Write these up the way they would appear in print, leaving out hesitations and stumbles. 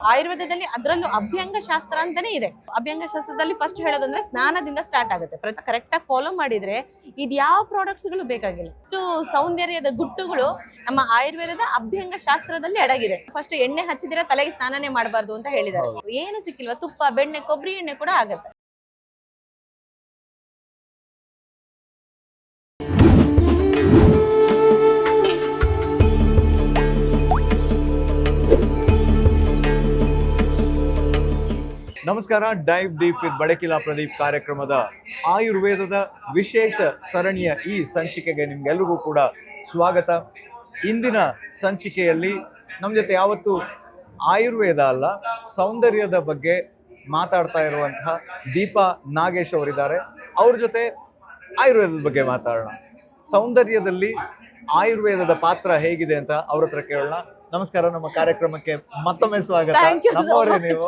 ಆಯುರ್ವೇದದಲ್ಲಿ ಅದರಲ್ಲೂ ಅಭ್ಯಂಗ ಶಾಸ್ತ್ರ ಅಂತಾನೆ ಇದೆ. ಅಭ್ಯಂಗ ಶಾಸ್ತ್ರದಲ್ಲಿ ಫಸ್ಟ್ ಹೇಳೋದಂದ್ರೆ ಸ್ನಾನದಿಂದ ಸ್ಟಾರ್ಟ್ ಆಗುತ್ತೆ. ಕರೆಕ್ಟ್ ಆಗಿ ಫಾಲೋ ಮಾಡಿದ್ರೆ ಇದು ಯಾವ ಪ್ರಾಡಕ್ಟ್ಸ್ ಗಳು ಬೇಕಾಗಿಲ್ಲ. ಇಷ್ಟು ಸೌಂದರ್ಯದ ಗುಟ್ಟುಗಳು ನಮ್ಮ ಆಯುರ್ವೇದದ ಅಭ್ಯಂಗ ಶಾಸ್ತ್ರದಲ್ಲಿ ಅಡಗಿದೆ. ಫಸ್ಟ್ ಎಣ್ಣೆ ಹಚ್ಚಿದ್ರೆ ತಲೆಗೆ ಸ್ನಾನನೇ ಮಾಡಬಾರ್ದು ಅಂತ ಹೇಳಿದ್ದಾರೆ. ಏನು ಸಿಕ್ಕಿಲ್ವಾ, ತುಪ್ಪ, ಬೆಣ್ಣೆ, ಕೊಬ್ಬರಿ ಎಣ್ಣೆ ಕೂಡ ಆಗುತ್ತೆ. ನಮಸ್ಕಾರ. Dive deep with Badakila Pradeep ಕಾರ್ಯಕ್ರಮದ ಆಯುರ್ವೇದದ ವಿಶೇಷ ಸರಣಿಯ ಈ ಸಂಚಿಕೆಗೆ ನಿಮ್ಗೆಲ್ರಿಗೂ ಕೂಡ ಸ್ವಾಗತ. ಇಂದಿನ ಸಂಚಿಕೆಯಲ್ಲಿ ನಮ್ಮ ಜೊತೆ ಯಾವತ್ತು ಆಯುರ್ವೇದ ಅಲ್ಲ, ಸೌಂದರ್ಯದ ಬಗ್ಗೆ ಮಾತಾಡ್ತಾ ಇರುವಂತಹ ದೀಪಾ ನಾಗೇಶ್ ಅವರಿದ್ದಾರೆ. ಅವ್ರ ಜೊತೆ ಆಯುರ್ವೇದದ ಬಗ್ಗೆ ಮಾತಾಡೋಣ. ಸೌಂದರ್ಯದಲ್ಲಿ ಆಯುರ್ವೇದದ ಪಾತ್ರ ಹೇಗಿದೆ ಅಂತ ಅವ್ರ ಹತ್ರ ಕೇಳೋಣ. ನಮಸ್ಕಾರ, ನಮ್ಮ ಕಾರ್ಯಕ್ರಮಕ್ಕೆ ಮತ್ತೊಮ್ಮೆ ಸ್ವಾಗತ. ನಮ್ಮವರೇ ನೀವು,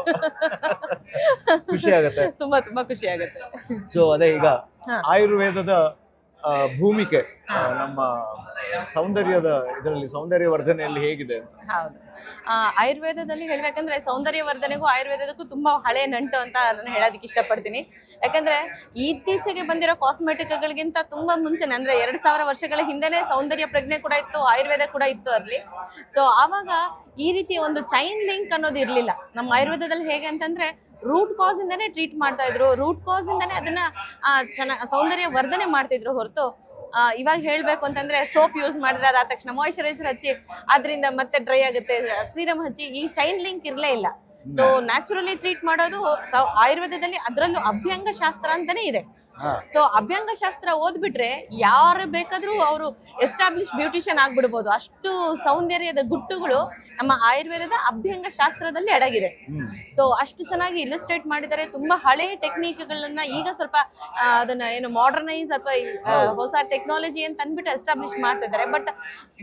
ಖುಷಿ ಆಗುತ್ತೆ. ತುಂಬಾ ತುಂಬಾ ಖುಷಿ ಆಗುತ್ತೆ. ಸೊ ಅದೇ, ಈಗ ಆಯುರ್ವೇದದ ಭೂಮಿಕೆ ನಮ್ಮ ಸೌಂದರ್ಯದ ಇದರಲ್ಲಿ, ಸೌಂದರ್ಯ ವರ್ಧನೆಯಲ್ಲಿ ಹೇಗಿದೆ ಅಂತ. ಹೌದು, ಆಯುರ್ವೇದದಲ್ಲಿ ಹೇಳ್ಬೇಕಂದ್ರೆ ಸೌಂದರ್ಯವರ್ಧನೆಗೂ ಆಯುರ್ವೇದಕ್ಕೂ ತುಂಬಾ ಹಳೆ ನಂಟು ಅಂತ ನಾನು ಹೇಳೋದಕ್ಕೆ ಇಷ್ಟಪಡ್ತೀನಿ. ಯಾಕಂದ್ರೆ ಇತ್ತೀಚೆಗೆ ಬಂದಿರೋ ಕಾಸ್ಮೆಟಿಕ್ಗಳಿಗಿಂತ ತುಂಬಾ ಮುಂಚೆನೆ, ಅಂದ್ರೆ 2000 ವರ್ಷಗಳ ಹಿಂದೆನೆ ಸೌಂದರ್ಯ ಪ್ರಜ್ಞೆ ಕೂಡ ಇತ್ತು, ಆಯುರ್ವೇದ ಕೂಡ ಇತ್ತು ಅಲ್ಲಿ. ಸೊ ಆವಾಗ ಈ ರೀತಿ ಒಂದು ಚೈನ್ ಲಿಂಕ್ ಅನ್ನೋದು ಇರ್ಲಿಲ್ಲ ನಮ್ಮ ಆಯುರ್ವೇದದಲ್ಲಿ. ಹೇಗೆ ಅಂತಂದ್ರೆ ರೂಟ್ ಕಾಸ್ ಇಂದಾನೆ ಟ್ರೀಟ್ ಮಾಡ್ತಾ ಇದ್ರು, ರೂಟ್ ಕಾಸ್ ಇಂದಾನೆ ಅದನ್ನ ಸೌಂದರ್ಯ ವರ್ಧನೆ ಮಾಡ್ತಿದ್ರು ಹೊರತು ಇವಾಗ ಹೇಳ್ಬೇಕು ಅಂತಂದ್ರೆ ಸೋಪ್ ಯೂಸ್ ಮಾಡಿದ್ರೆ ಅದಾದ ತಕ್ಷಣ ಮಾಯಿಶ್ಚರೈಸರ್ ಹಚ್ಚಿ ಅದರಿಂದ ಮತ್ತೆ ಡ್ರೈ ಆಗುತ್ತೆ, ಸೀರಮ್ ಹಚ್ಚಿ, ಈ ಚೈನ್ ಲಿಂಕ್ ಇರ್ಲೇ ಇಲ್ಲ. ಸೊ ನ್ಯಾಚುರಲಿ ಟ್ರೀಟ್ ಮಾಡೋದು ಆಯುರ್ವೇದದಲ್ಲಿ, ಅದರಲ್ಲೂ ಅಭ್ಯಂಗ ಶಾಸ್ತ್ರ ಅಂತಾನೆ ಇದೆ. ಸೊ ಅಭ್ಯಂಗ ಶಾಸ್ತ್ರ ಓದ್ಬಿಟ್ರೆ ಯಾರು ಬೇಕಾದ್ರೂ ಅವರು ಎಸ್ಟಾಬ್ಲಿಷ್ ಬ್ಯೂಟಿಷಿಯನ್ ಆಗ್ಬಿಡ್ಬೋದು. ಅಷ್ಟು ಸೌಂದರ್ಯದ ಗುಟ್ಟುಗಳು ನಮ್ಮ ಆಯುರ್ವೇದದ ಅಭ್ಯಂಗ ಶಾಸ್ತ್ರದಲ್ಲಿ ಅಡಗಿದೆ. ಸೊ ಅಷ್ಟು ಚೆನ್ನಾಗಿ ಇಲಿಸ್ಟ್ರೇಟ್ ಮಾಡಿದ್ದಾರೆ. ತುಂಬಾ ಹಳೆ ಟೆಕ್ನಿಕ್ಗಳನ್ನ ಈಗ ಸ್ವಲ್ಪ ಅದನ್ನ ಏನು ಮಾಡರ್ನೈಸ್ ಅಥವಾ ಹೊಸ ಟೆಕ್ನಾಲಜಿ ಅಂತ ಅಂದ್ಬಿಟ್ಟು ಎಸ್ಟಾಬ್ಲಿಷ್ ಮಾಡ್ತಾ ಇದ್ದಾರೆ. ಬಟ್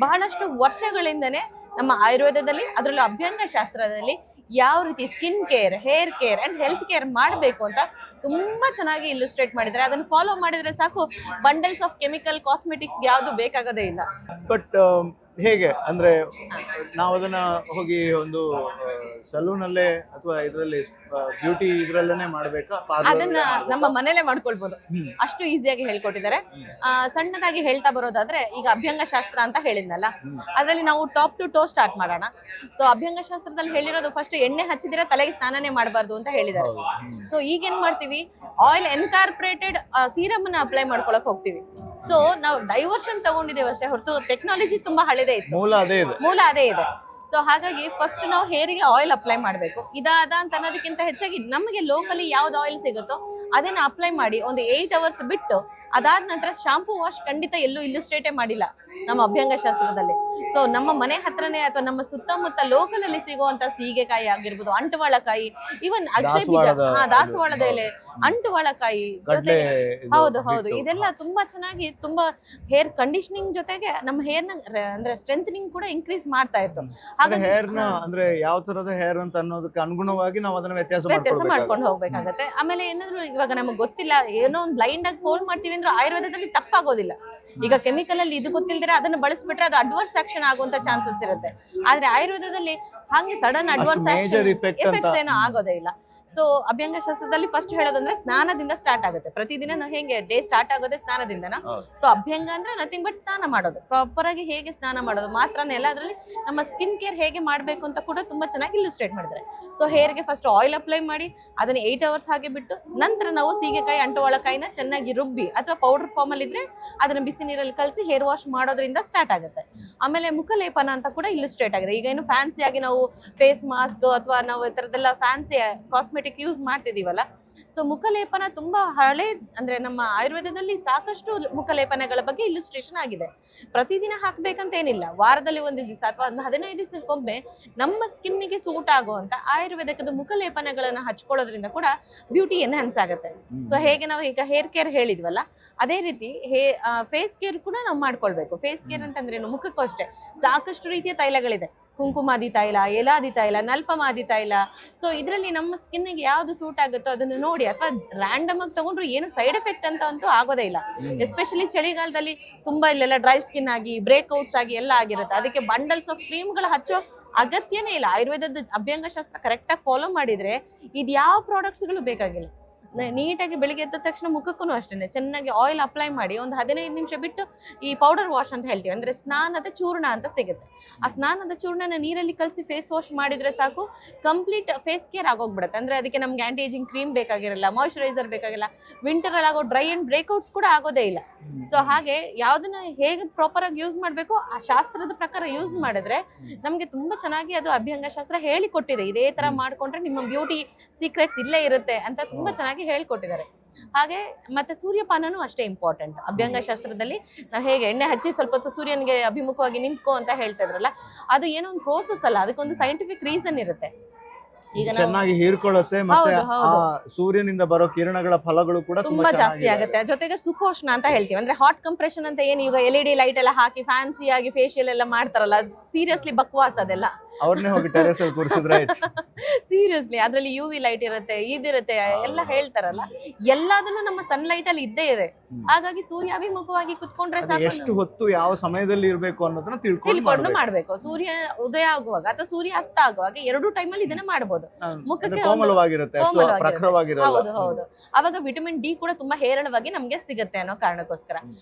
ಬಹಳಷ್ಟು ವರ್ಷಗಳಿಂದನೇ ನಮ್ಮ ಆಯುರ್ವೇದದಲ್ಲಿ, ಅದರಲ್ಲೂ ಅಭ್ಯಂಗ ಶಾಸ್ತ್ರದಲ್ಲಿ ಯಾವ ರೀತಿ skin care, hair care and health care ಮಾಡಬೇಕು ಅಂತ ತುಂಬಾ ಚೆನ್ನಾಗಿ ಇಲಿಸ್ಟ್ರೇಟ್ ಮಾಡಿದ್ದಾರೆ. ಅದನ್ನ ಫಾಲೋ ಮಾಡಿದ್ರೆ ಸಾಕು, ಬಂಡಲ್ಸ್ ಆಫ್ ಕೆಮಿಕಲ್ ಕಾಸ್ಮೆಟಿಕ್ಸ್ ಯಾವ್ದು ಬೇಕಾಗೋದೇ ಇಲ್ಲ. ಬಟ್ ಹೇಗೆ ಅಂದ್ರೆ ನಾವು ಅದನ್ನ ಹೋಗಿ ಒಂದು ಸಲೂನ್ ಅಲ್ಲೇ ಅಥವಾ ಇದರಲ್ಲಿ ಬ್ಯೂಟಿ ಇದ್ರಲ್ಲೇನೆ ಮಾಡ್ಬೇಕಾ? ಅದನ್ನ ನಮ್ಮ ಮನೇಲೆ ಮಾಡ್ಕೊಳ್ಬಹುದು, ಅಷ್ಟು ಈಸಿಯಾಗಿ ಹೇಳ್ಕೊಟ್ಟಿದ್ದಾರೆ. ಸಣ್ಣದಾಗಿ ಹೇಳ್ತಾ ಬರೋದಾದ್ರೆ, ಈಗ ಅಭ್ಯಂಗ ಶಾಸ್ತ್ರ ಅಂತ ಹೇಳಿದ್ನಲ್ಲ, ಅದ್ರಲ್ಲಿ ನಾವು ಟಾಪ್ ಟು ಟೋ ಸ್ಟಾರ್ಟ್ ಮಾಡೋಣ. ಸೊ ಅಭ್ಯಂಗ ಶಾಸ್ತ್ರದಲ್ಲಿ ಹೇಳಿರೋದು ಫಸ್ಟ್ ಎಣ್ಣೆ ಹಚ್ಚಿದ್ರೆ ತಲೆಗೆ ಸ್ನಾನನೇ ಮಾಡಬಾರ್ದು ಅಂತ ಹೇಳಿದ್ದಾರೆ. ಸೊ ಈಗ ಏನ್ ಮಾಡ್ತೀವಿ, ಆಯಿಲ್ ಎನ್ಕಾರ್ಪೊರೇಟೆಡ್ ಸೀರಮ್ ನ ಅಪ್ಲೈ ಮಾಡ್ಕೊಳಕ್ ಹೋಗ್ತೀವಿ. ಸೊ ನಾವು ಡೈವರ್ಷನ್ ತಗೊಂಡಿದ್ದೇವೆ ಅಷ್ಟೇ ಹೊರತು ಟೆಕ್ನಾಲಜಿ ತುಂಬಾ ಹಳೆದೇ ಇತ್ತು, ಮೂಲ ಅದೇ ಇದೆ. ಸೊ ಹಾಗಾಗಿ ಫಸ್ಟ್ ನಾವು ಹೇರಿಗೆ ಆಯಿಲ್ ಅಪ್ಲೈ ಮಾಡಬೇಕು. ಇದಾದ ಅಂತ ಅನ್ನೋದಕ್ಕಿಂತ ಹೆಚ್ಚಾಗಿ ನಮಗೆ ಲೋಕಲಿ ಯಾವ್ದು ಆಯಿಲ್ ಸಿಗುತ್ತೋ ಅದನ್ನ ಅಪ್ಲೈ ಮಾಡಿ ಒಂದು 8 hours ಬಿಟ್ಟು, ಅದಾದ ನಂತರ ಶಾಂಪೂ ವಾಶ್ ಖಂಡಿತ ಎಲ್ಲೂ ಇಲ್ಲಿಸ್ಟ್ರೇಟೇ ಮಾಡಿಲ್ಲ ನಮ್ಮ ಅಭ್ಯಂಗ ಶಾಸ್ತ್ರದಲ್ಲಿ. ಸೊ ನಮ್ಮ ಮನೆ ಹತ್ರನೇ ಅಥವಾ ನಮ್ಮ ಸುತ್ತಮುತ್ತ ಲೋಕಲ್ ಅಲ್ಲಿ ಸಿಗುವಂತ ಸೀಗೆಕಾಯಿ ಆಗಿರ್ಬೋದು, ಅಂಟುವಾಳಕಾಯಿ, ಇವನ್ ಅಗಸೆ ಬೀಜ, ದಾಸವಾಳದ ಎಲೆ, ಅಂಟುವಾಳಕಾಯಿ ಜೊತೆಗೆ, ಹೌದು ಹೌದು, ಇದೆಲ್ಲ ತುಂಬಾ ಚೆನ್ನಾಗಿ ತುಂಬಾ ಹೇರ್ ಕಂಡೀಷನಿಂಗ್ ಜೊತೆಗೆ ನಮ್ಮ ಹೇರ್ ನ ಅಂದ್ರೆ ಸ್ಟ್ರೆಂಥನಿಂಗ್ ಕೂಡ ಇನ್ಕ್ರೀಸ್ ಮಾಡ್ತಾ ಇತ್ತು. ಹಾಗಾಗಿ ಹೇರ್ ನ ಅಂದ್ರೆ ಯಾವ ತರದ ಹೇರ್ ಅಂತ ಅನ್ನೋದಕ್ಕೆ ಅನುಗುಣವಾಗಿ ನಾವು ಅದನ್ನ ವ್ಯತ್ಯಾಸ ಮಾಡ್ಕೊಂಡು ಹೋಗ್ಬೇಕಾಗತ್ತೆ. ಆಮೇಲೆ ಏನಾದ್ರು ಇವಾಗ ನಮಗೆ ಗೊತ್ತಿಲ್ಲ, ಏನೋ ಒಂದು ಬ್ಲೈಂಡ್ ಆಗಿ ಫೋಲ್ಡ್ ಮಾಡ್ತೀವಿ ಅಂದ್ರೆ ಆಯುರ್ವೇದದಲ್ಲಿ ತಪ್ಪಾಗೋದಿಲ್ಲ. ಈಗ ಕೆಮಿಕಲ್ ಅಲ್ಲಿ ಇದು ಗೊತ್ತಿಲ್ದಿರ ಅದನ್ನ ಬಳಸ್ಬಿಟ್ರೆ ಅದು ಅಡ್ವರ್ಸ್ ಆಕ್ಷನ್ ಆಗುವಂತ ಚಾನ್ಸಸ್ ಇರುತ್ತೆ. ಆದ್ರೆ ಆಯುರ್ವೇದದಲ್ಲಿ ಹಂಗೆ ಸಡನ್ ಅಡ್ವರ್ಸ್ ಎಫೆಕ್ಟ್ಸ್ ಏನೋ ಆಗೋದೇ ಇಲ್ಲ. ಸೊ ಅಭ್ಯಂಗ ಶಾಸ್ತ್ರದಲ್ಲಿ ಫಸ್ಟ್ ಹೇಳೋದಂದ್ರೆ ಸ್ನಾನದಿಂದ ಸ್ಟಾರ್ಟ್ ಆಗುತ್ತೆ. ಪ್ರತಿದಿನ ನಾವು ಹೆಂಗೆ ಡೇ ಸ್ಟಾರ್ಟ್ ಆಗೋದೇ ಸ್ನಾನದಿಂದನ. ಸೊ ಅಭ್ಯಂಗ ಅಂದ್ರೆ ನಥಿಂಗ್ ಬಟ್ ಸ್ನಾನ ಮಾಡೋದು, ಪ್ರಾಪರ್ ಆಗಿ ಹೇಗೆ ಸ್ನಾನ ಮಾಡೋದು ಮಾತ್ರನೇ ಅಲ್ಲ, ಅದರಲ್ಲಿ ನಮ್ಮ ಸ್ಕಿನ್ ಕೇರ್ ಹೇಗೆ ಮಾಡಬೇಕು ಅಂತ ಕೂಡ ತುಂಬಾ ಚೆನ್ನಾಗಿ ಇಲಿಸ್ಟ್ರೇಟ್ ಮಾಡಿದ್ದಾರೆ. ಸೊ ಹೇರ್ಗೆ ಫಸ್ಟ್ ಆಯಿಲ್ ಅಪ್ಲೈ ಮಾಡಿ ಅದನ್ನ 8 hours ಹಾಗೆ ಬಿಟ್ಟು, ನಂತರ ನಾವು ಸೀಗೆಕಾಯಿ, ಅಂಟುವಾಳಕಾಯಿನ ಚೆನ್ನಾಗಿ ರುಬ್ಬಿ ಅಥವಾ ಪೌಡರ್ ಫಾರ್ಮ್ ಅಲ್ಲಿ ಇದ್ರೆ ಅದನ್ನ ಬಿಸಿ ನೀರಲ್ಲಿ ಕಲಸಿ ಹೇರ್ ವಾಶ್ ಮಾಡೋದ್ರಿಂದ ಸ್ಟಾರ್ಟ್ ಆಗುತ್ತೆ. ಆಮೇಲೆ ಮುಖಲೇಪನ ಅಂತ ಕೂಡ ಇಲಿಸ್ಟ್ರೇಟ್ ಆಗಿದೆ. ಈಗ ಏನು ಫ್ಯಾನ್ಸಿ ಆಗಿ ನಾವು ಫೇಸ್ ಮಾಸ್ಕ್ ಅಥವಾ ನಾವು ಈ ತರದೆಲ್ಲ ಫ್ಯಾನ್ಸಿ ಕಾಸ್ಮೆಟಿಕ್ ಯೂಸ್ ಮಾಡ್ತಿದೀವಲ್ಲ, ಸೊ ಮುಖಲೇಪನ ತುಂಬಾ ಹಳೆ, ಅಂದ್ರೆ ನಮ್ಮ ಆಯುರ್ವೇದದಲ್ಲಿ ಸಾಕಷ್ಟು ಮುಖಲೇಪನಗಳ ಬಗ್ಗೆ ಇಲಿಸ್ಟ್ರೇಷನ್ ಆಗಿದೆ. ಪ್ರತಿದಿನ ಹಾಕ್ಬೇಕಂತ ಏನಿಲ್ಲ, ವಾರದಲ್ಲಿ 1 ದಿವಸ ಅಥವಾ 15 ದಿವಸಕ್ಕೊಮ್ಮೆ ನಮ್ಮ ಸ್ಕಿನ್ನಿಗೆ ಸೂಟ್ ಆಗುವಂತ ಆಯುರ್ವೇದಕ್ಕದ ಮುಖಲೇಪನಗಳನ್ನ ಹಚ್ಕೊಳ್ಳೋದ್ರಿಂದ ಕೂಡ ಬ್ಯೂಟಿ ಎನ್ಹಾನ್ಸ್ ಆಗುತ್ತೆ. ಸೊ ಹೇಗೆ ನಾವು ಈಗ ಹೇರ್ ಕೇರ್ ಹೇಳಿದ್ವಲ್ಲ, ಅದೇ ರೀತಿ ಫೇಸ್ ಕೇರ್ ಕೂಡ ನಾವು ಮಾಡ್ಕೊಳ್ಬೇಕು. ಫೇಸ್ ಕೇರ್ ಅಂತಂದ್ರೆ ಮುಖಕ್ಕೂ ಅಷ್ಟೇ ಸಾಕಷ್ಟು ರೀತಿಯ ತೈಲಗಳಿದೆ. ಕುಂಕುಮಾದಿ ತೈಲ, ಏಲಾದಿ ತೈಲ, ನಲ್ಪಮಾದಿ ತೈಲ. ಸೊ ಇದರಲ್ಲಿ ನಮ್ಮ ಸ್ಕಿನ್ಗೆ ಯಾವ್ದು ಸೂಟ್ ಆಗುತ್ತೋ ಅದನ್ನು ನೋಡಿ, ಅಥವಾ ರ್ಯಾಂಡಮ್ ಆಗಿ ತಗೊಂಡ್ರು ಏನು ಸೈಡ್ ಎಫೆಕ್ಟ್ ಅಂತ ಅಂತೂ ಆಗೋದೇ ಇಲ್ಲ. ಎಸ್ಪೆಷಲಿ ಚಳಿಗಾಲದಲ್ಲಿ ತುಂಬಾ ಇಲ್ಲೆಲ್ಲ ಡ್ರೈ ಸ್ಕಿನ್ ಆಗಿ ಬ್ರೇಕ್ಔಟ್ಸ್ ಆಗಿ ಎಲ್ಲ ಆಗಿರುತ್ತೆ. ಅದಕ್ಕೆ ಬಂಡಲ್ಸ್ ಆಫ್ ಕ್ರೀಮ್ಗಳು ಹಚ್ಚೋ ಅಗತ್ಯನೇ ಇಲ್ಲ. ಆಯುರ್ವೇದದ ಅಭ್ಯಂಗ ಶಾಸ್ತ್ರ ಕರೆಕ್ಟ್ ಆಗಿ ಫಾಲೋ ಮಾಡಿದ್ರೆ ಇದು ಯಾವ ಪ್ರಾಡಕ್ಟ್ಸ್ಗಳು ಬೇಕಾಗಿಲ್ಲ. ನೀಟಾಗಿ ಬೆಳಿಗ್ಗೆ ಎದ್ದ ತಕ್ಷಣ ಮುಖಕ್ಕೂ ಅಷ್ಟೇ ಚೆನ್ನಾಗಿ ಆಯಿಲ್ ಅಪ್ಲೈ ಮಾಡಿ ಒಂದು 15 ನಿಮಿಷ ಬಿಟ್ಟು ಈ ಪೌಡರ್ ವಾಶ್ ಅಂತ ಹೇಳ್ತೀವಿ, ಅಂದ್ರೆ ಸ್ನಾನದ ಚೂರ್ಣ ಅಂತ ಸಿಗುತ್ತೆ. ಆ ಸ್ನಾನದ ಚೂರ್ಣನ ನೀರಲ್ಲಿ ಕಲಸಿ ಫೇಸ್ ವಾಶ್ ಮಾಡಿದ್ರೆ ಸಾಕು, ಕಂಪ್ಲೀಟ್ ಫೇಸ್ ಕೇರ್ ಆಗೋಗ್ಬಿಡುತ್ತೆ. ಅಂದ್ರೆ ಅದಕ್ಕೆ ನಮ್ಗೆ ಆಂಟಿ ಏಜಿಂಗ್ ಕ್ರೀಮ್ ಬೇಕಾಗಿರಲ್ಲ, ಮಾಯಿಶ್ಚರೈಸರ್ ಬೇಕಾಗಿಲ್ಲ, ವಿಂಟರ್ ಅಲ್ಲಿ ಆಗೋ ಡ್ರೈ ಅಂಡ್ ಬ್ರೇಕ್ಔಟ್ಸ್ ಕೂಡ ಆಗೋದೇ ಇಲ್ಲ. ಸೊ ಹಾಗೆ ಯಾವ್ದನ್ನ ಹೇಗೆ ಪ್ರಾಪರ್ ಆಗಿ ಯೂಸ್ ಮಾಡ್ಬೇಕು ಆ ಶಾಸ್ತ್ರದ ಪ್ರಕಾರ ಯೂಸ್ ಮಾಡಿದ್ರೆ ನಮ್ಗೆ ತುಂಬಾ ಚೆನ್ನಾಗಿ ಅದು ಅಭ್ಯಂಗ ಶಾಸ್ತ್ರ ಹೇಳಿಕೊಟ್ಟಿದೆ. ಇದೇ ತರ ಮಾಡ್ಕೊಂಡ್ರೆ ನಿಮ್ಮ ಬ್ಯೂಟಿ ಸೀಕ್ರೆಟ್ಸ್ ಇಲ್ಲೇ ಇರುತ್ತೆ ಅಂತ ತುಂಬಾ ಚೆನ್ನಾಗಿ ಹೇಳ್ಕೊಟ್ಟಿದ್ದಾರೆ. ಹಾಗೆ ಮತ್ತೆ ಸೂರ್ಯಪಾನನೂ ಅಷ್ಟೇ ಇಂಪಾರ್ಟೆಂಟ್ ಅಭ್ಯಂಗ ಶಾಸ್ತ್ರದಲ್ಲಿ. ನಾವು ಹೇಗೆ ಎಣ್ಣೆ ಹಚ್ಚಿ ಸ್ವಲ್ಪ ಹೊತ್ತು ಸೂರ್ಯನಿಗೆ ಅಭಿಮುಖವಾಗಿ ನಿಂತ್ಕೋ ಅಂತ ಹೇಳ್ತಾ ಇದ್ರಲ್ಲ, ಅದು ಏನೋ ಒಂದು ಪ್ರೋಸೆಸ್ ಅಲ್ಲ, ಅದಕ್ಕೊಂದು ಸೈಂಟಿಫಿಕ್ ರೀಸನ್ ಇರುತ್ತೆ. ಈಗ ಚೆನ್ನಾಗಿ ಹೀರ್ಕೊಳ್ಳುತ್ತೆ, ಮತ್ತೆ ಆ ಸೂರ್ಯನಿಂದ ಬರೋ ಕಿರಣಗಳ ಫಲಗಳು ಕೂಡ ತುಂಬಾ ಜಾಸ್ತಿ ಆಗುತ್ತೆ. ಜೊತೆಗೆ ಸುಖೋಷ್ಣ ಅಂತ ಹೇಳ್ತೀವಿ, ಅಂದ್ರೆ ಹಾಟ್ ಕಂಪ್ರೆಷನ್ ಅಂತ ಏನು ಈಗ LED ಲೈಟ್ ಎಲ್ಲ ಹಾಕಿ ಫ್ಯಾನ್ಸಿ ಆಗಿ ಫೇಶಿಯಲ್ ಎಲ್ಲ ಮಾಡ್ತಾರಲ್ಲ, ಸೀರಿಯಸ್ಲಿ ಬಕ್ವಾಸ್ ಅದೆಲ್ಲ. ಅವ್ರನ್ನೇ ಹೋಗಿ ಟೆರೆಸ್ ಅಲ್ಲಿ ಕೂರಿಸಿದ್ರೆ ಸೀರಿಯಸ್ಲಿ ಅದ್ರಲ್ಲಿ UV ಲೈಟ್ ಇರುತ್ತೆ, ಇದಿರುತ್ತೆ ಎಲ್ಲ ಹೇಳ್ತಾರಲ್ಲ, ಎಲ್ಲದನ್ನು ನಮ್ಮ ಸನ್ಲೈಟ್ ಅಲ್ಲಿ ಇದ್ದೇ ಇದೆ. ಹಾಗಾಗಿ ಸೂರ್ಯಾಭಿಮುಖವಾಗಿ ಕುತ್ಕೊಂಡ್ರೆ ಸಾಕು. ಎಷ್ಟು ಹೊತ್ತು ಯಾವ ಸಮಯದಲ್ಲಿ ಇರ್ಬೇಕು ಅನ್ನೋದನ್ನ ತಿಳ್ಕೊಂಡು ಮಾಡ್ಬೇಕು. ಸೂರ್ಯ ಉದಯ ಆಗುವಾಗ ಅಥವಾ ಸೂರ್ಯ ಅಸ್ತ ಆಗುವಾಗ ಎರಡು ಟೈಮಲ್ಲಿ ಇದನ್ನ ಮಾಡಬಹುದು. ಮುಖಕ್ಕೆ ಕೋಮಲವಾಗಿರುತ್ತೆ, ಹೌದು ಹೌದು. ಅವಾಗ ವಿಟಮಿನ್ ಡಿ ಕೂಡ ತುಂಬಾ ಹೇರಳವಾಗಿ ನಮ್ಗೆ ಸಿಗುತ್ತೆ ಅನ್ನೋ ಕಾರಣಕ್ಕೋಸ್ಕರ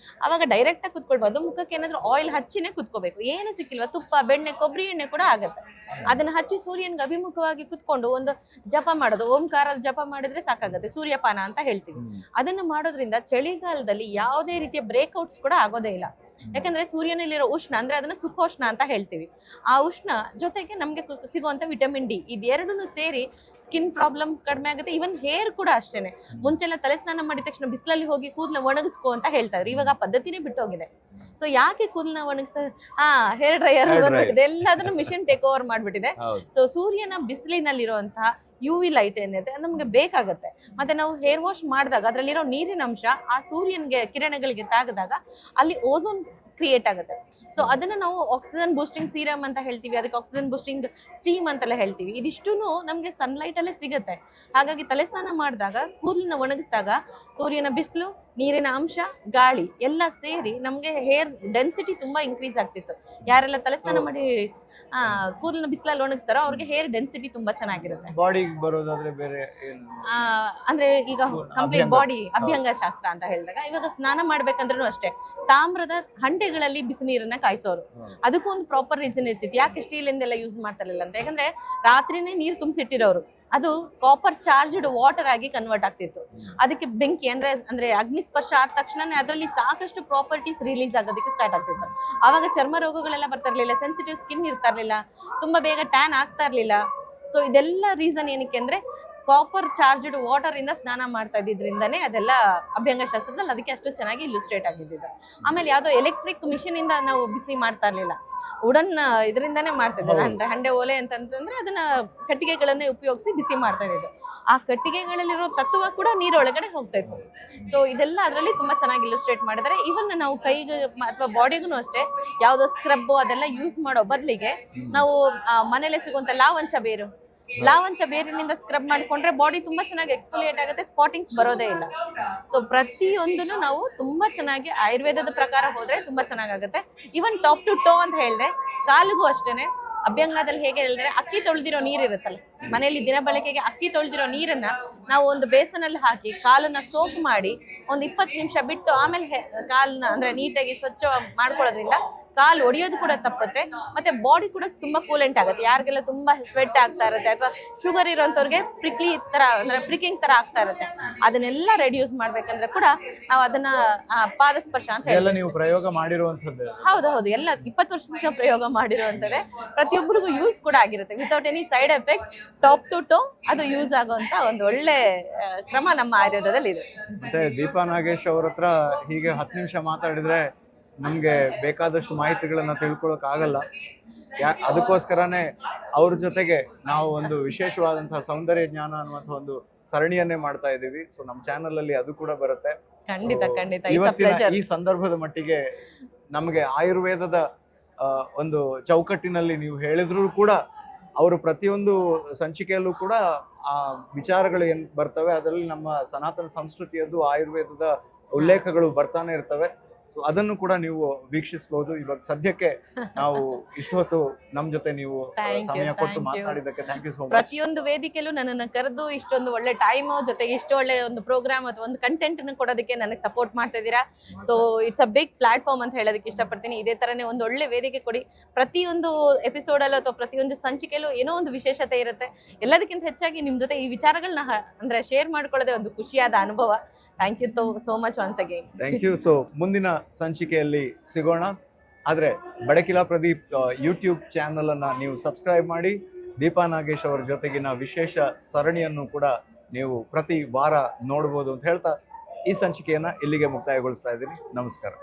ಅವಾಗ ಡೈರೆಕ್ಟ್ ಆಗಿ ಕುತ್ಕೊಳ್ಬಹುದು. ಮುಖಕ್ಕೆ ಏನಾದ್ರು ಆಯಿಲ್ ಹಚ್ಚಿನೇ ಕುತ್ಕೋಬೇಕು. ಏನು ಸಿಕ್ಕಿಲ್ವಾ, ತುಪ್ಪ, ಬೆಣ್ಣೆ, ಕೊಬ್ಬರಿ ಎಣ್ಣೆ ಕೂಡ ಆಗತ್ತೆ. ಅದನ್ನ ಹಚ್ಚಿ ಸೂರ್ಯನ್ಗೆ ಅಭಿಮುಖವಾಗಿ ಕುತ್ಕೊಂಡು ಒಂದು ಜಪ ಮಾಡೋದು, ಓಂಕಾರದ ಜಪ ಮಾಡಿದ್ರೆ ಸಾಕಾಗತ್ತೆ, ಸೂರ್ಯಪಾನ ಅಂತ ಹೇಳ್ತೀವಿ. ಅದನ್ನ ಮಾಡೋದ್ರಿಂದ ಚಳಿಗಾಲದಲ್ಲಿ ಯಾವುದೇ ರೀತಿಯ ಬ್ರೇಕ್ಔಟ್ಸ್ ಕೂಡ ಆಗೋದೇ ಇಲ್ಲ. ಯಾಕಂದ್ರೆ ಸೂರ್ಯನಲ್ಲಿರೋ ಉಷ್ಣ ಅಂದ್ರೆ ಅದನ್ನ ಸುಖೋಷ್ಣ ಅಂತ ಹೇಳ್ತೀವಿ. ಆ ಉಷ್ಣ ಜೊತೆಗೆ ನಮ್ಗೆ ಸಿಗುವಂತ ವಿಟಮಿನ್ ಡಿ ಇದೆರಡನ್ನು ಸೇರಿ ಸ್ಕಿನ್ ಪ್ರಾಬ್ಲಮ್ ಕಡಿಮೆ ಆಗುತ್ತೆ. ಈವನ್ ಹೇರ್ ಕೂಡ ಅಷ್ಟೇನೆ. ಮುಂಚೆಲ್ಲ ತಲೆ ಸ್ನಾನ ಮಾಡಿದ ತಕ್ಷಣ ಬಿಸಿಲಲ್ಲಿ ಹೋಗಿ ಕೂದಲ ಒಣಗಿಸ್ಕೋ ಅಂತ ಹೇಳ್ತಾ ಇದ್ರು, ಇವಾಗ ಆ ಪದ್ಧತಿನೇ ಬಿಟ್ಟೋಗಿದೆ. ಸೊ ಯಾಕೆ ಕೂದಲನ್ನ ಒಣಗಿಸ್ತಾರೆ? ಹೇರ್ ಡ್ರೈಯರ್ ಬಂದ್ಬಿಟ್ಟಿದೆ, ಎಲ್ಲದನ್ನು ಮಿಷಿನ್ ಟೇಕ್ ಓವರ್ ಮಾಡ್ಬಿಟ್ಟಿದೆ. ಸೊ ಸೂರ್ಯನ ಬಿಸಿಲಿನಲ್ಲಿರುವಂತಹ UV ಲೈಟ್ ಏನಿದೆ ನಮ್ಗೆ ಬೇಕಾಗತ್ತೆ. ಮತ್ತೆ ನಾವು ಹೇರ್ ವಾಶ್ ಮಾಡಿದಾಗ ಅದರಲ್ಲಿರೋ ನೀರಿನ ಅಂಶ ಆ ಸೂರ್ಯನ್ಗೆ ಕಿರಣಗಳಿಗೆ ತಾಗದಾಗ ಅಲ್ಲಿ ಓಝೋನ್ ಕ್ರಿಯೇಟ್ ಆಗುತ್ತೆ. ಸೊ ಅದನ್ನ ನಾವು ಆಕ್ಸಿಜನ್ ಬೂಸ್ಟಿಂಗ್ ಸೀರಮ್ ಅಂತ ಹೇಳ್ತೀವಿ, ಅದಕ್ಕೆ ಆಕ್ಸಿಜನ್ ಬೂಸ್ಟಿಂಗ್ ಸ್ಟೀಮ್ ಅಂತೆಲ್ಲ ಹೇಳ್ತೀವಿ. ಇದಿಷ್ಟು ನಮ್ಗೆ ಸನ್ಲೈಟ್ ಅಲ್ಲೇ ಸಿಗುತ್ತೆ. ಹಾಗಾಗಿ ತಲೆ ಸ್ನಾನ ಮಾಡಿದಾಗ ಕೂದಲನ್ನ ಒಣಗಿಸಿದಾಗ ಸೂರ್ಯನ ಬಿಸಿಲು, ನೀರಿನ ಅಂಶ, ಗಾಳಿ ಎಲ್ಲ ಸೇರಿ ನಮ್ಗೆ ಹೇರ್ ಡೆನ್ಸಿಟಿ ತುಂಬಾ ಇನ್ಕ್ರೀಸ್ ಆಗ್ತಿತ್ತು. ಯಾರೆಲ್ಲ ತಲೆ ಸ್ನಾನ ಮಾಡಿ ಕೂದಲನ್ನ ಬಿಸಿಲಲ್ಲಿ ಒಣಗಿಸ್ತಾರೋ ಅವ್ರಿಗೆ ಹೇರ್ ಡೆನ್ಸಿಟಿ ತುಂಬಾ ಚೆನ್ನಾಗಿರುತ್ತೆ. ಬಾಡಿಗೆ ಬರೋದಾದ್ರೆ ಬೇರೆ ಅಂದ್ರೆ ಈಗ ಕಂಪ್ಲೀಟ್ ಬಾಡಿ ಅಭ್ಯಂಗ ಶಾಸ್ತ್ರ ಅಂತ ಹೇಳಿದಾಗ ಇವಾಗ ಸ್ನಾನ ಮಾಡ್ಬೇಕಂದ್ರೂ ಅಷ್ಟೇ ತಾಮ್ರದ ಹಂಡೆಗಳಲ್ಲಿ ಬಿಸಿ ನೀರನ್ನ ಕಾಯಿಸೋರು. ಅದಕ್ಕೂ ಒಂದು ಪ್ರಾಪರ್ ರೀಸನ್ ಇರ್ತಿತ್ತು. ಯಾಕೆ ಸ್ಟೀಲ್ ಇಂದೆಲ್ಲ ಯೂಸ್ ಮಾಡ್ತಾರಿಲ್ಲ ಅಂತ, ಯಾಕಂದ್ರೆ ರಾತ್ರಿನೇ ನೀರು ತುಂಬಿಸಿಟ್ಟಿರೋರು, ಅದು ಕಾಪರ್ ಚಾರ್ಜ್ಡ್ ವಾಟರ್ ಆಗಿ ಕನ್ವರ್ಟ್ ಆಗ್ತಿತ್ತು. ಅದಕ್ಕೆ ಬೆಂಕಿ ಅಂದ್ರೆ ಅಗ್ನಿಸ್ಪರ್ಶ ಆದ ತಕ್ಷಣ ಅದರಲ್ಲಿ ಸಾಕಷ್ಟು ಪ್ರಾಪರ್ಟೀಸ್ ರಿಲೀಸ್ ಆಗೋದಕ್ಕೆ ಸ್ಟಾರ್ಟ್ ಆಗ್ತಿತ್ತು. ಆವಾಗ ಚರ್ಮ ರೋಗಗಳೆಲ್ಲ ಬರ್ತಾ ಇರ್ಲಿಲ್ಲ, ಸೆನ್ಸಿಟಿವ್ ಸ್ಕಿನ್ ಇರ್ತಾ ಇರ್ಲಿಲ್ಲ, ತುಂಬಾ ಬೇಗ ಟ್ಯಾನ್ ಆಗ್ತಾ ಇರ್ಲಿಲ್ಲ. ಸೊ ಇದೆಲ್ಲ ರೀಸನ್ ಏನಕ್ಕೆ ಅಂದ್ರೆ ಕಾಪರ್ ಚಾರ್ಜ್ಡ್ ವಾಟರ್ ಇಂದ ಸ್ನಾನ ಮಾಡ್ತಾ ಇದ್ದಿದ್ರಿಂದಾನೇ ಅದೆಲ್ಲ ಅಭ್ಯಂಗ ಶಾಸ್ತ್ರದಲ್ಲಿ ಅದಕ್ಕೆ ಅಷ್ಟು ಚೆನ್ನಾಗಿ ಇಲ್ಯುಸ್ಟ್ರೇಟ್ ಆಗಿದ್ದು. ಆಮೇಲೆ ಯಾವ್ದೋ ಎಲೆಕ್ಟ್ರಿಕ್ ಮಿಷಿನ್ ಇಂದ ನಾವು ಬಿಸಿ ಮಾಡ್ತಾ ಇರ್ಲಿಲ್ಲ, ವುಡನ್ ಇದರಿಂದಾನೇ ಮಾಡ್ತಾ ಇದ್ದಾರೆ. ಅಂದ್ರೆ ಹಂಡೆ ಒಲೆ ಅಂತಂದ್ರೆ ಅದನ್ನ ಕಟ್ಟಿಗೆಗಳನ್ನೇ ಉಪಯೋಗಿಸಿ ಬಿಸಿ ಮಾಡ್ತಾ ಇದ್ದು. ಆ ಕಟ್ಟಿಗೆಗಳಲ್ಲಿರೋ ತತ್ವ ಕೂಡ ನೀರೊಳಗಡೆ ಹೋಗ್ತಾ ಇತ್ತು. ಸೊ ಇದೆಲ್ಲ ಅದರಲ್ಲಿ ತುಂಬಾ ಚೆನ್ನಾಗಿ ಇಲ್ಯುಸ್ಟ್ರೇಟ್ ಮಾಡಿದ್ದಾರೆ. ಇವನ್ ನಾವು ಕೈಗೆ ಅಥವಾ ಬಾಡಿಗೂ ಅಷ್ಟೇ ಯಾವ್ದೋ ಸ್ಕ್ರಬ್ ಅದೆಲ್ಲ ಯೂಸ್ ಮಾಡೋ ಬದಲಿಗೆ ನಾವು ಮನೇಲೆ ಸಿಗುವಂತ ಲಾವಂಚ ಬೇರಿನಿಂದ ಸ್ಕ್ರಬ್ ಮಾಡ್ಕೊಂಡ್ರೆ ಬಾಡಿ ತುಂಬಾ ಚೆನ್ನಾಗಿ ಎಕ್ಸ್ಫೋಲಿಯೇಟ್ ಆಗುತ್ತೆ, ಸ್ಪಾಟಿಂಗ್ಸ್ ಬರೋದೇ ಇಲ್ಲ. ಸೊ ಪ್ರತಿಯೊಂದನ್ನು ನಾವು ತುಂಬಾ ಚೆನ್ನಾಗಿ ಆಯುರ್ವೇದದ ಪ್ರಕಾರ ಹೋದ್ರೆ ತುಂಬಾ ಚೆನ್ನಾಗಾಗುತ್ತೆ. ಇವನ್ ಟಾಪ್ ಟು ಟೋ ಅಂತ ಹೇಳಿದೆ, ಕಾಲಿಗೂ ಅಷ್ಟೇನೆ. ಅಭ್ಯಂಗದಲ್ಲಿ ಹೇಗೆ ಹೇಳಿದ್ರೆ ಅಕ್ಕಿ ತೊಳೆದಿರೋ ನೀರ್ ಇರುತ್ತಲ್ಲ, ಮನೆಯಲ್ಲಿ ದಿನ ಬಳಕೆಗೆ ಅಕ್ಕಿ ತೊಳೆದಿರೋ ನೀರನ್ನ ನಾವು ಒಂದು ಬೇಸನಲ್ಲಿ ಹಾಕಿ ಕಾಲನ್ನ ಸೋಪ್ ಮಾಡಿ ಒಂದು 20 ನಿಮಿಷ ಬಿಟ್ಟು ಆಮೇಲೆ ಕಾಲನ್ನ ಅಂದ್ರೆ ನೀಟಾಗಿ ಸ್ವಚ್ಛ ಮಾಡ್ಕೊಳ್ಳೋದ್ರಿಂದ ಕಾಲು ಒಡೆಯೋದು ಕೂಡ ತಪ್ಪುತ್ತೆ. ಮತ್ತೆ ಬಾಡಿ ಕೂಡ ತುಂಬಾ ಕೂಲೆಂಟ್ ಆಗುತ್ತೆ. ಯಾರಿಗೆಲ್ಲ ತುಂಬಾ ಸ್ವೆಟ್ ಆಗ್ತಾ ಇರುತ್ತೆ ಅಥವಾ ಶುಗರ್ ಇರೋಂಥವ್ರಿಗೆ ಪ್ರಿಕಿಂಗ್ ತರ ಆಗ್ತಾ ಇರುತ್ತೆ, ಅದನ್ನೆಲ್ಲ ರೆಡ್ಯೂಸ್ ಮಾಡ್ಬೇಕಂದ್ರೆ ಕೂಡ ನಾವು ಅದನ್ನ ಪಾದಸ್ಪರ್ಶ ಅಂತ ಹೇಳಿ ನೀವು ಪ್ರಯೋಗ ಮಾಡಿರುವಂತದ್ದು. ಹೌದು, ಎಲ್ಲ 20 ವರ್ಷದಿಂದ ಪ್ರಯೋಗ ಮಾಡಿರುವಂತದ್ದೇ. ಪ್ರತಿಯೊಬ್ಬರಿಗೂ ಯೂಸ್ ಕೂಡ ಆಗಿರುತ್ತೆ without any side effect. Top to toe ಅದು ಯೂಸ್ ಆಗುವಂತ ಒಂದು ಒಳ್ಳೆ ಕ್ರಮ ನಮ್ಮ ಆಯುರ್ವೇದದಲ್ಲಿ ಇದೆ. ಮತ್ತೆ ದೀಪಾ ನಾಗೇಶ್ ಅವ್ರ ಹತ್ರ ಹೀಗೆ 10 ನಿಮಿಷ ಮಾತಾಡಿದ್ರೆ ನಮ್ಗೆ ಬೇಕಾದಷ್ಟು ಮಾಹಿತಿಗಳನ್ನ ತಿಳ್ಕೊಳಕ್ ಆಗಲ್ಲ. ಅದಕ್ಕೋಸ್ಕರನೇ ಅವ್ರ ಜೊತೆಗೆ ನಾವು ಒಂದು ವಿಶೇಷವಾದಂತಹ ಸೌಂದರ್ಯ ಜ್ಞಾನ ಅನ್ನುವಂಥ ಒಂದು ಸರಣಿಯನ್ನೇ ಮಾಡ್ತಾ ಇದೀವಿ. ಸೊ ನಮ್ಮ ಚಾನೆಲ್ ಅಲ್ಲಿ ಅದು ಕೂಡ ಬರುತ್ತೆ. ಖಂಡಿತ ಇವತ್ತಿನ ಈ ಸಂದರ್ಭದ ಮಟ್ಟಿಗೆ ನಮಗೆ ಆಯುರ್ವೇದದ ಒಂದು ಚೌಕಟ್ಟಿನಲ್ಲಿ ನೀವು ಹೇಳಿದ್ರು ಕೂಡ ಅವರು ಪ್ರತಿಯೊಂದು ಸಂಚಿಕೆಯಲ್ಲೂ ಕೂಡ ಆ ವಿಚಾರಗಳು ಏನ್ ಬರ್ತವೆ ಅದರಲ್ಲಿ ನಮ್ಮ ಸನಾತನ ಸಂಸ್ಕೃತಿಯದ್ದು ಆಯುರ್ವೇದದ ಉಲ್ಲೇಖಗಳು ಬರ್ತಾನೆ ಇರ್ತವೆ. ಸೊ ಅದನ್ನು ಕೂಡ ನೀವು ವೀಕ್ಷಿಸಬಹುದು. ಇವಾಗ ಸದ್ಯಕ್ಕೆ ನಾವು ಇಷ್ಟು ಹೊತ್ತು ನಮ್ ಜೊತೆ ನೀವು Thank you, ಸಮಯ ಕೊಟ್ಟು thank you. ಮಾತನಾಡಿದ್ದಕ್ಕೆ ಥ್ಯಾಂಕ್ ಯು ಸೋ ಮಚ್. ಪ್ರತಿಯೊಂದು ವೇದಿಕೆಯಲ್ಲೂ ನನ್ನನ್ನು ಕರೆದು ಇಷ್ಟೊಂದು ಒಳ್ಳೆ ಟೈಮ್ ಜೊತೆಗೆ ಇಷ್ಟು ಒಳ್ಳೆ ಒಂದು ಪ್ರೋಗ್ರಾಮ್ ಅಥವಾ ಒಂದು ಕಂಟೆಂಟ್ ಕೊಡೋದಕ್ಕೆ ನನಗೆ ಸಪೋರ್ಟ್ ಮಾಡ್ತಾ ಇದ್ದೀರಾ. So it's a big platform ಅಂತ ಹೇಳೋದಕ್ಕೆ ಇಷ್ಟಪಡ್ತೀನಿ. ಇದೇ ತರನೇ ಒಂದು ಒಳ್ಳೆ ವೇದಿಕೆ ಕೊಡಿ. ಪ್ರತಿಯೊಂದು ಎಪಿಸೋಡಲ್ಲೂ ಅಥವಾ ಪ್ರತಿಯೊಂದು ಸಂಚಿಕೆಯಲ್ಲೂ ಏನೋ ಒಂದು ವಿಶೇಷತೆ ಇರುತ್ತೆ. ಎಲ್ಲದಕ್ಕಿಂತ ಹೆಚ್ಚಾಗಿ ನಿಮ್ಮ ಜೊತೆ ಈ ವಿಚಾರಗಳನ್ನ ಅಂದ್ರೆ ಶೇರ್ ಮಾಡ್ಕೊಳ್ಳೋದೇ ಒಂದು ಖುಷಿಯಾದ ಅನುಭವ. Thank you so much once again. Thank you. So ಮುಂದಿನ ಸಂಚಿಕೆಯಲ್ಲಿ ಸಿಗೋಣ. ಆದರೆ ಬೆಳಕಿಲಾ ಪ್ರದೀಪ್ ಯೂಟ್ಯೂಬ್ ಚಾನಲ್ ಅನ್ನ ನೀವು ಸಬ್ಸ್ಕ್ರೈಬ್ ಮಾಡಿ. ದೀಪಾ ನಾಗೇಶ್ ಅವರ ಜೊತೆಗಿನ ವಿಶೇಷ ಸರಣಿಯನ್ನು ಕೂಡ ನೀವು ಪ್ರತಿ ವಾರ ನೋಡ್ಬೋದು ಅಂತ ಹೇಳ್ತಾ ಈ ಸಂಚಿಕೆಯನ್ನ ಇಲ್ಲಿಗೆ ಮುಕ್ತಾಯಗೊಳಿಸ್ತಾ ಇದ್ದೀನಿ. ನಮಸ್ಕಾರ.